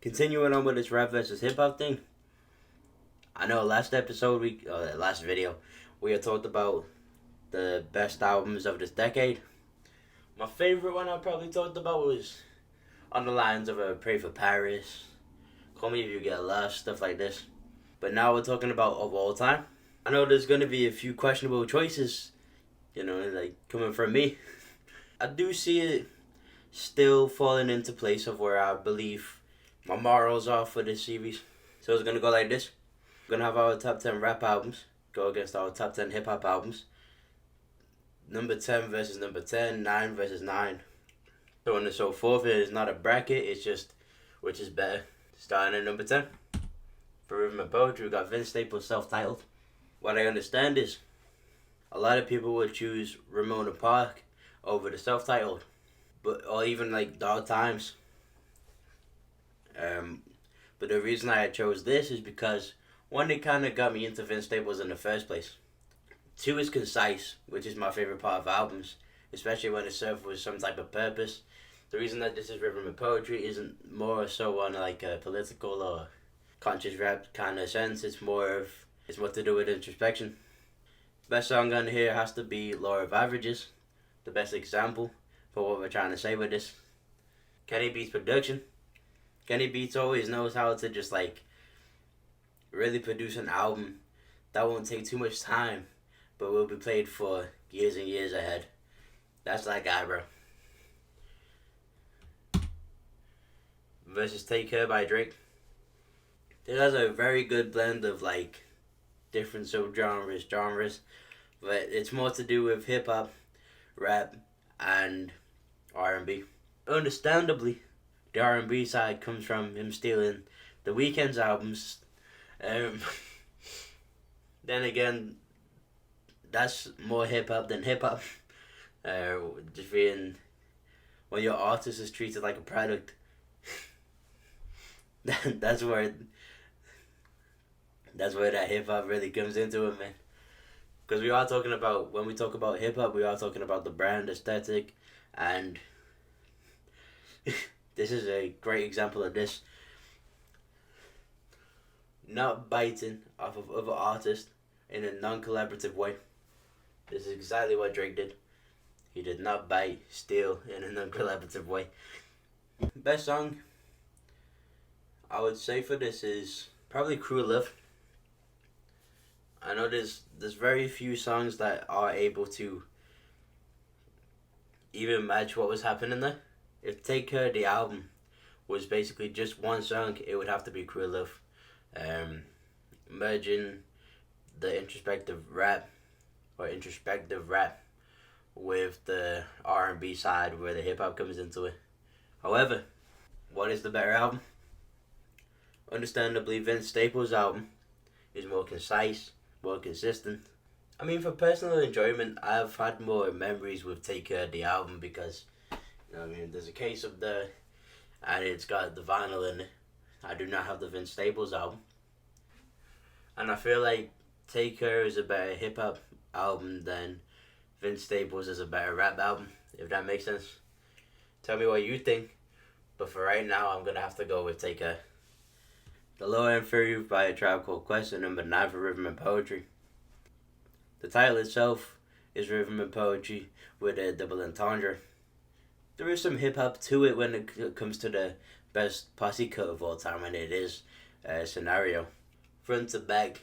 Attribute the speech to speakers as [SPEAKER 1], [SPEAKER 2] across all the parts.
[SPEAKER 1] Continuing on with this rap versus hip hop thing. I know last video, we had talked about the best albums of this decade. My favorite one I probably talked about was on the lines of Pray for Paris, Call Me If You Get Lost, stuff like this. But now we're talking about of all time. I know there's gonna be a few questionable choices, like coming from me. I do see it still falling into place of where I believe my morals are for this series. So it's gonna go like this. We're gonna have our top 10 rap albums go against our top 10 hip hop albums. Number 10 versus number 10, 9 versus 9. So on and so forth. It is not a bracket, it's just which is better. Starting at number 10. For Rhythm and Poetry, we got Vince Staples' Self-Titled. What I understand is a lot of people would choose Ramona Park over the Self-Titled, or even like Dark Times. But the reason I chose this is because one, it kind of got me into Vince Staples in the first place. Two, is concise, which is my favorite part of albums, especially when it's served with some type of purpose. The reason that this is Rhythm and Poetry isn't more so on like a political or conscious rap kind of sense. It's more to do with introspection. Best song on here has to be Law of Averages, the best example for what we're trying to say with this. Kenny Beats production. Kenny Beats always knows how to just like really produce an album that won't take too much time, but will be played for years and years ahead. That's that guy, bro. Versus Take Care by Drake. It has a very good blend of like different genres, but it's more to do with hip hop, rap, and R&B. Understandably, the R&B side comes from him stealing The Weeknd's albums. Then again, that's more hip hop than hip hop. Just being when your artist is treated like a product. that's where that hip hop really comes into it, man. Because when we talk about hip hop, we are talking about the brand aesthetic, and this is a great example of this. Not biting off of other artists in a non-collaborative way. This is exactly what Drake did. He did not steal in a non-collaborative way. Best song I would say for this is probably Cruel Love. I know there's very few songs that are able to even match what was happening there. If Take Care, the album, was basically just one song, it would have to be Cruel Love. Merging the introspective rap with the R&B side where the hip hop comes into it. However, what is the better album? Understandably, Vince Staples' album is more concise, more consistent. I mean, for personal enjoyment, I've had more memories with Take Care, the album, because there's a case of and it's got the vinyl in it. I do not have the Vince Staples album. And I feel like Take Care is a better hip hop album than Vince Staples is a better rap album, if that makes sense. Tell me what you think. But for right now, I'm going to have to go with Take Care. The Low End Fury by A Tribe Called Quest, number 9 for Rhythm and Poetry. The title itself is Rhythm and Poetry with a double entendre. There is some hip hop to it when it comes to the best posse cut of all time, and it is Scenario. Front to back,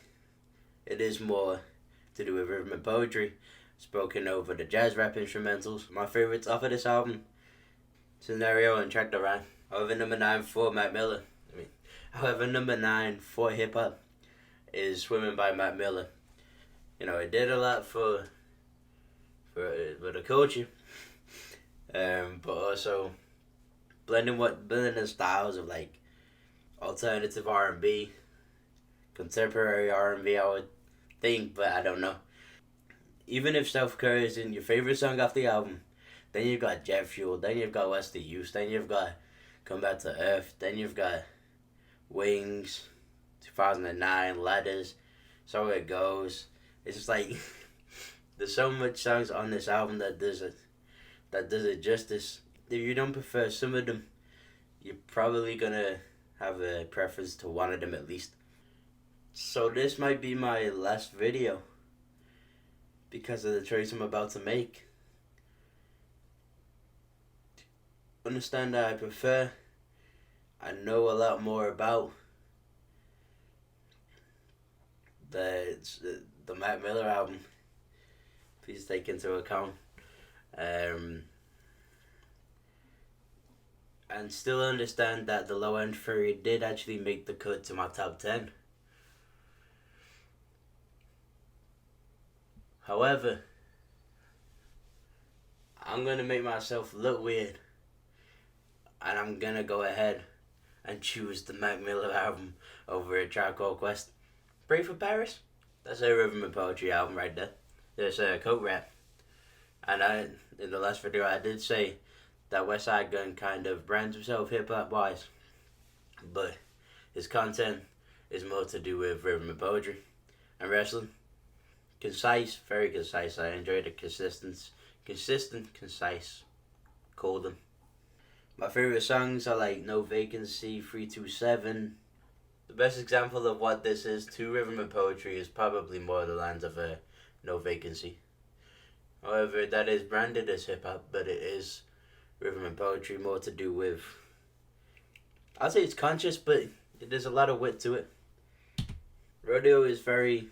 [SPEAKER 1] it is more to do with rhythm and poetry, spoken over the jazz rap instrumentals. My favorites off of this album, Scenario and Track the Rhyme. However, number 9 for hip hop is Swimming by Mac Miller. It did a lot for the culture, but also blending the styles of like alternative R&B, contemporary R&B, I would think, but I don't know. Even if Self Care isn't your favorite song off the album, then you've got Jet Fuel, then you've got What's the Use, then you've got Come Back to Earth, then you've got Wings, 2009, Ladders, So It Goes. It's just like there's so much songs on this album that does it justice. If you don't prefer some of them, you're probably gonna have a preference to one of them at least. So this might be my last video because of the choice I'm about to make. Understand that I know a lot more about the Mac Miller album. Please take into account. And still understand that the Low End Fury did actually make the cut to my top 10. However, I'm gonna make myself look weird, and I'm gonna go ahead and choose the Mac Miller album over a Tribe Called Quest. Pray for Paris? That's a rhythm and poetry album right there. There's a coat rap. And in the last video I did say that Westside Gunn kind of brands himself hip-hop wise, but his content is more to do with rhythm and poetry and wrestling. Concise, very concise. I enjoy the consistent, concise, Colden. My favorite songs are like No Vacancy, 327. The best example of what this is to rhythm and poetry is probably more the lines of No Vacancy. However, that is branded as hip hop, but it is rhythm and poetry, more to do with, I'd say it's conscious, but there's a lot of wit to it. Rodeo is very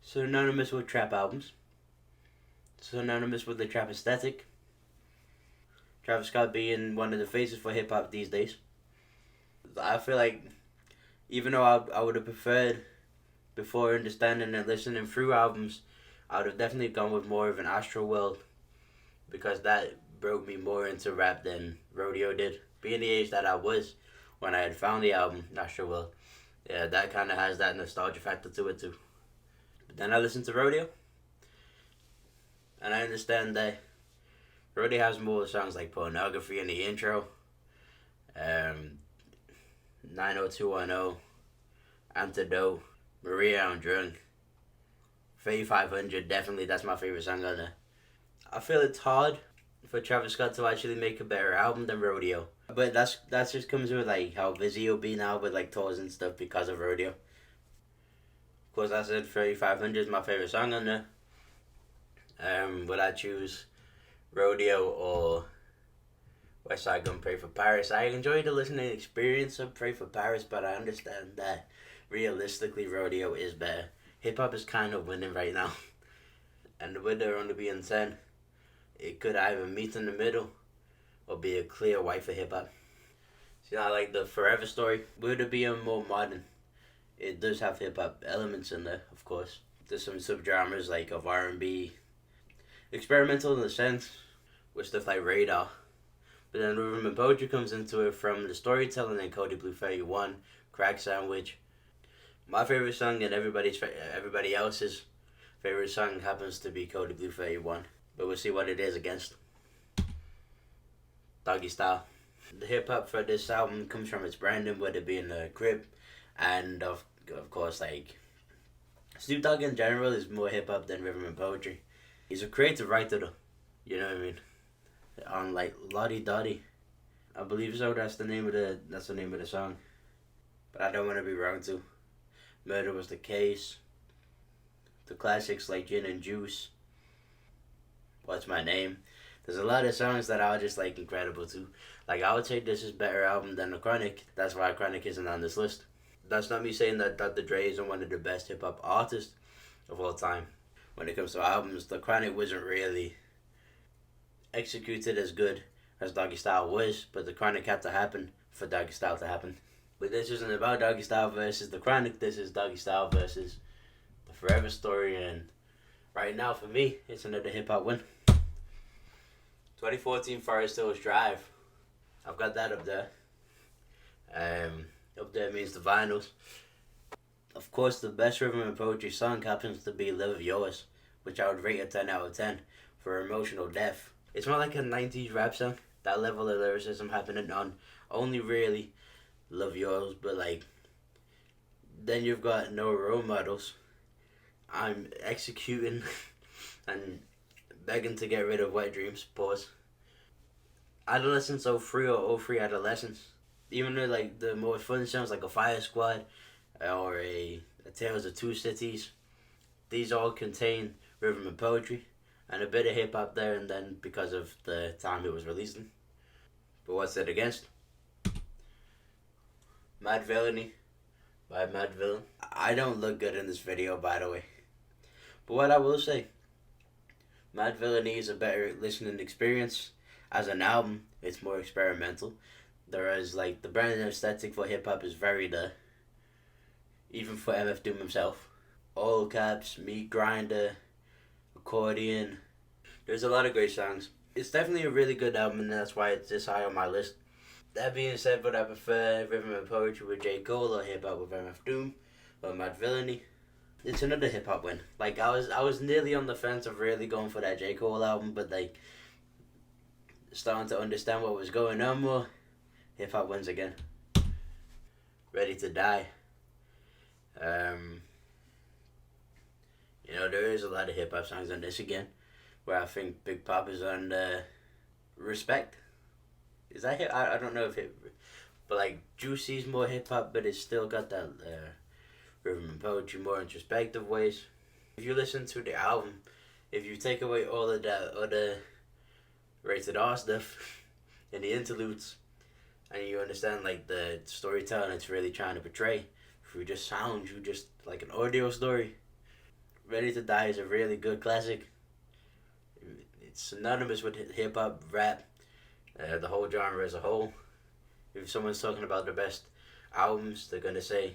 [SPEAKER 1] synonymous with trap albums, synonymous with the trap aesthetic. Travis Scott being one of the faces for hip hop these days. I feel like, even though I would have preferred, before understanding and listening through albums, I would have definitely gone with more of an Astroworld, because that broke me more into rap than Rodeo did. Being the age that I was when I had found the album, Astroworld, yeah, that kind of has that nostalgia factor to it too. But then I listened to Rodeo, and I understand that Rodeo has more songs like Pornography in the intro, 90210, Antidote, Maria I'm Drunk, 3500, definitely that's my favorite song on there. I feel it's hard for Travis Scott to actually make a better album than Rodeo, but that's just comes with like how busy he'll be now with like tours and stuff because of Rodeo. Of course, I said 3500 is my favorite song on there. Would I choose Rodeo or Westside Gunn Pray for Paris? I enjoyed the listening experience of Pray for Paris, but I understand that realistically Rodeo is better. Hip hop is kind of winning right now, and with there only being 10, it could either meet in the middle or be a clear white for hip hop. See, I like the Forever Story. With it being more modern, it does have hip hop elements in there, of course. There's some subgenres like of R&B, experimental in a sense, with stuff like Radar. But then rhythm and poetry comes into it from the storytelling in Cody Blue 31, Crack Sandwich. My favorite song and everybody else's favorite song happens to be Cody Blue 31. But we'll see what it is against. Doggy Style. The hip hop for this album comes from its branding, whether it be in the Crip, and of course, like, Snoop Dogg in general is more hip hop than rhythm and poetry. He's a creative writer though, you know what I mean? On like Lottie Dottie, I believe so. That's the name of the song, but I don't want to be wrong too. Murder Was the Case. The classics like Gin and Juice. What's My Name? There's a lot of songs that are just like incredible too. Like, I would say this is a better album than The Chronic. That's why Chronic isn't on this list. That's not me saying that Dr. Dre isn't one of the best hip hop artists of all time. When it comes to albums, The Chronic wasn't really executed as good as Doggy Style was, but The Chronic had to happen for Doggy Style to happen. But this isn't about Doggy Style versus The Chronic. This is Doggy Style versus The Forever Story, and right now for me, it's another hip hop win. 2014 Forest Hills Drive. I've got that up there. Up there means the vinyls. Of course, the best rhythm and poetry song happens to be Live Yours, which I would rate a 10 out of 10 for emotional depth. It's more like a 90s rap song. That level of lyricism happening on only really Love Yours, but like, then you've got No Role Models. I'm executing and begging to get rid of Wet Dreams. Pause. Adolescence 03 or 03 Adolescence. Even like the more fun songs like a Fire Squad or a Tales of Two Cities, these all contain rhythm and poetry and a bit of hip hop there and then because of the time it was released in. But what's it against? Madvillainy by Madvillain. I don't look good in this video, by the way. But what I will say, Madvillainy is a better listening experience. As an album, it's more experimental. Whereas like the brand aesthetic for hip hop is very there. Even for MF Doom himself. All Caps, Meat Grinder, Accordion. There's a lot of great songs. It's definitely a really good album and that's why it's this high on my list. That being said, would I prefer rhythm and poetry with J. Cole or hip hop with MF Doom or Madvillainy? It's another hip hop win. Like I was nearly on the fence of really going for that J. Cole album, but like starting to understand what was going on more, hip hop wins again. Ready to Die. You know, there is a lot of hip hop songs on this again, where I think Big Papa's on Respect. Is that hip? I don't know if it, but like Juicy's more hip hop, but it's still got that rhythm and poetry more introspective ways. If you listen to the album, if you take away all of that other rated R stuff and the interludes, and you understand like the storytelling it's really trying to portray through just sound, you just like an audio story. Ready to Die is a really good classic. It's synonymous with hip hop, rap, the whole genre as a whole. If someone's talking about the best albums, they're gonna say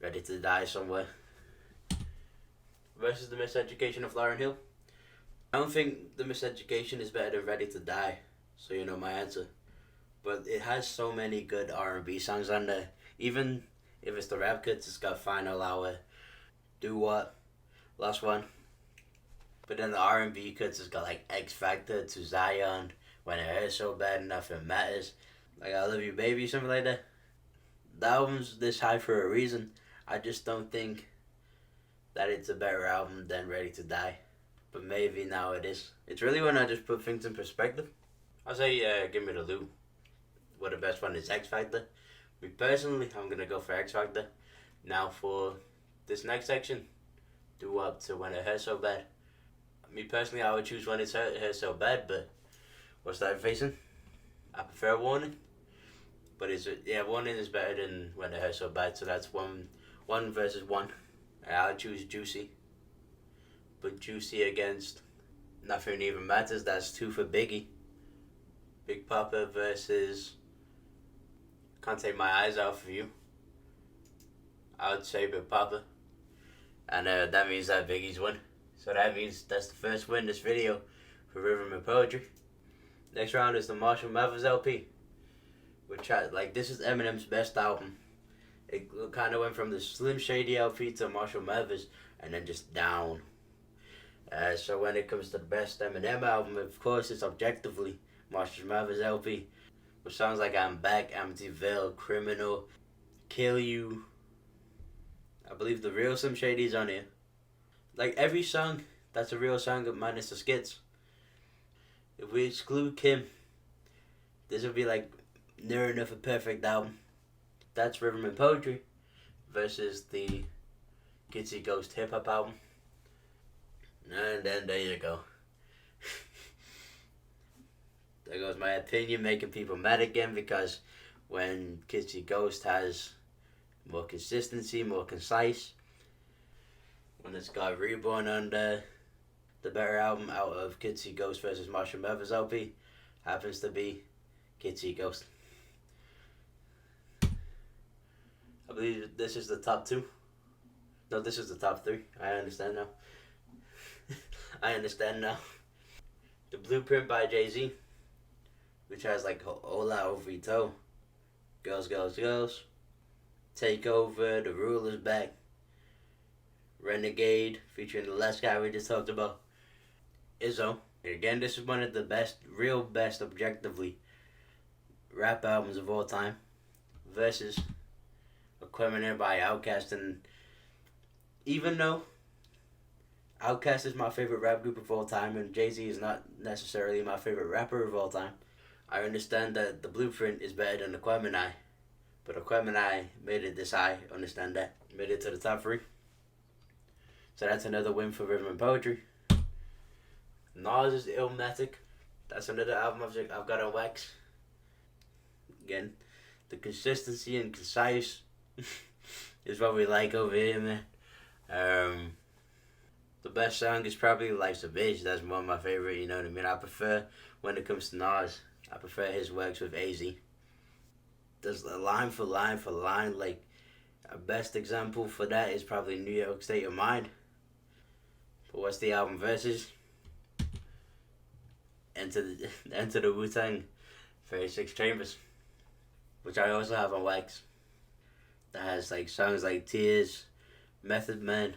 [SPEAKER 1] Ready to Die somewhere. Versus The Miseducation of Lauryn Hill. I don't think The Miseducation is better than Ready to Die, so you know my answer. But it has so many good R&B songs on there. Even if it's the rap cuts, it's got Final Hour, Do What, Last One. But then the R&B cuts, it's got like X Factor, To Zion, When It Hurts So Bad Nothing Matters, like I Love You Baby, something like that. The album's this high for a reason. I just don't think that it's a better album than Ready to Die. But maybe now it is. It's really when I just put things in perspective. I'll say Give Me the Loot. What the best one is X Factor. Me personally, I'm gonna go for X Factor. Now for this next section, Do Up to When It Hurts So Bad. Me personally, I would choose When It Hurts So Bad, but what's that facing? I prefer Warning. But Warning is better than When It Hurts So Bad, so that's one versus one. I'll choose Juicy. But Juicy against Nothing Even Matters, that's 2 for Biggie. Big Papa versus Can't Take My Eyes Off of You. I would say Big Papa. And that means that Biggie's win. So that means that's the first win this video for Rhythm and Poetry. Next round is the Marshall Mathers LP. Which this is Eminem's best album. It kind of went from the Slim Shady LP to Marshall Mathers and then just down. So when it comes to the best Eminem album, of course it's objectively Marshall Mathers LP. Which sounds like I'm Back, Amityville, Criminal, Kill You. I believe the real Slim Shady's on here. Like every song, that's a real song minus the skits. If we exclude Kim, this would be like near enough a perfect album. That's Rhythm and Poetry versus the Kids See Ghost hip hop album. And then there you go. There goes my opinion, making people mad again, because when Kids See Ghost has more consistency, more concise, when it's got Reborn on the better album out of Kids See Ghost versus Marshall Mathers LP, happens to be Kids See Ghost. I believe this is the top 2. No, this is the top 3. I understand now. I understand now. The Blueprint by Jay-Z, which has like Hola Ovito, Girls, Girls, Girls, Take Over, The Ruler's Back, Renegade, featuring the last guy we just talked about, Izzo. And again, this is one of the best, real best objectively, rap albums of all time, versus Aquemini by Outkast. And even though Outkast is my favorite rap group of all time and Jay-Z is not necessarily my favorite rapper of all time, I understand that the Blueprint is better than Aquemini, but Aquemini made it this high. Understand that? Made it to the top 3. So that's another win for Rhythm and Poetry. Nas is Illmatic. That's another album I've got on wax. Again, the consistency and concise is what we like over here, man. The best song is probably Life's a Bitch. That's one of my favorite, you know what I mean? I prefer, when it comes to Nas, I prefer his works with AZ. There's a line for line for line. Like, a best example for that is probably New York State of Mind. But what's the album versus? Enter the Wu-Tang 36 Chambers, which I also have on wax. That has like songs like Tears, Method Man,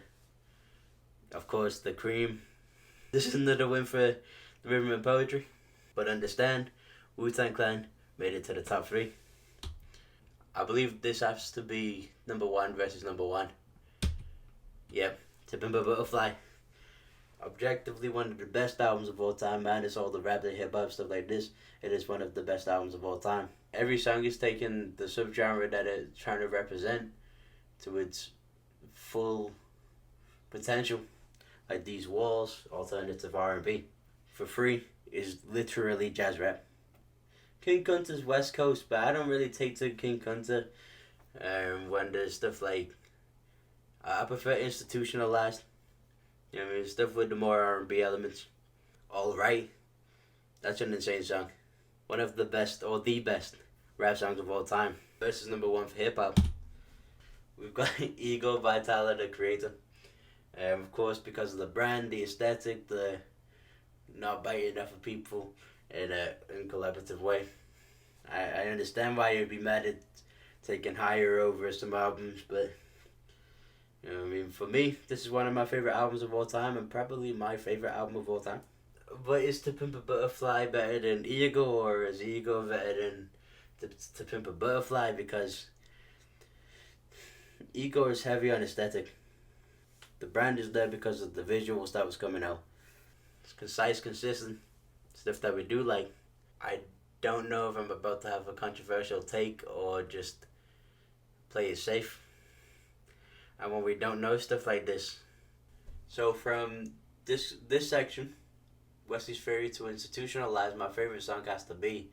[SPEAKER 1] of course The Cream. This is another win for the Rhythm and Poetry. But understand, Wu-Tang Clan made it to the top 3. I believe this has to be number 1 versus number 1. Yep, To Pimp a Butterfly. Objectively one of the best albums of all time, man. It's all the rap and hip hop stuff like this. It is one of the best albums of all time. Every song is taking the subgenre that it's trying to represent to its full potential. Like These Walls, alternative R&B. For Free is literally jazz rap. King Kunta's West Coast, but I don't really take to King Kunta when there's stuff like, I prefer Institutionalized. You know what I mean? Stuff with the more R&B elements. Alright. That's an insane song. One of the best, or the best, rap songs of all time. Versus number 1 for hip hop. We've got Ego by Tyler, the Creator. Of course, because of the brand, the aesthetic, the not biting enough of people in a collaborative way. I understand why you'd be mad at taking Higher over some albums, but you know what I mean? For me, this is one of my favorite albums of all time, and probably my favorite album of all time. But is To Pimp a Butterfly better than Ego, or is Ego better than To Pimp a Butterfly? Because Ego is heavy on aesthetic. The brand is there because of the visuals that was coming out. It's concise, consistent, stuff that we do like. I don't know if I'm about to have a controversial take or just play it safe. And when we don't know stuff like this. So from this section, Wesley's Theory to Institutionalized, my favorite song has to be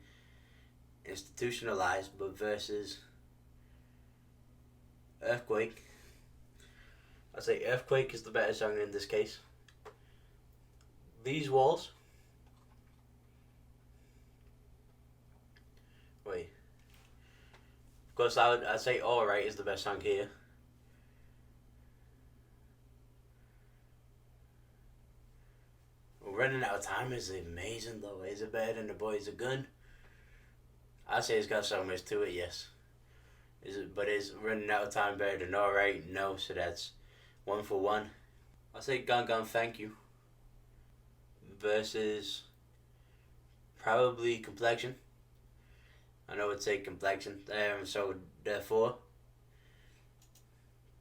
[SPEAKER 1] Institutionalized, but versus Earthquake. I say Earthquake is the better song in this case. These Walls. Wait. Of course, I'd say Alright is the best song here. Running Out of Time is amazing though. Is it better than The Boy's a Gun? I'd say it's got so much to it, yes. But is Running Out of Time better than Alright? No, so that's 1 for 1. I'll say Gone Gone Thank You versus probably Complexion. I know it's a Complexion. So therefore,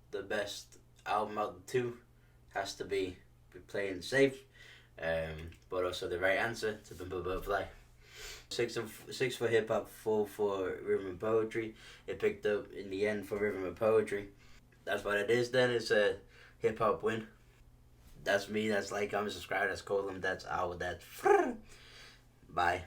[SPEAKER 1] the best album out of the 2 has to be Playing Safe. But also the right answer, To Pimp a Butterfly. 6 for hip hop, 4 for Rhythm and Poetry. It picked up in the end for Rhythm and Poetry. That's what it is then. It's a hip hop win. That's me. That's like, comment, subscribe. That's Colum. That's Owl. That's Bye.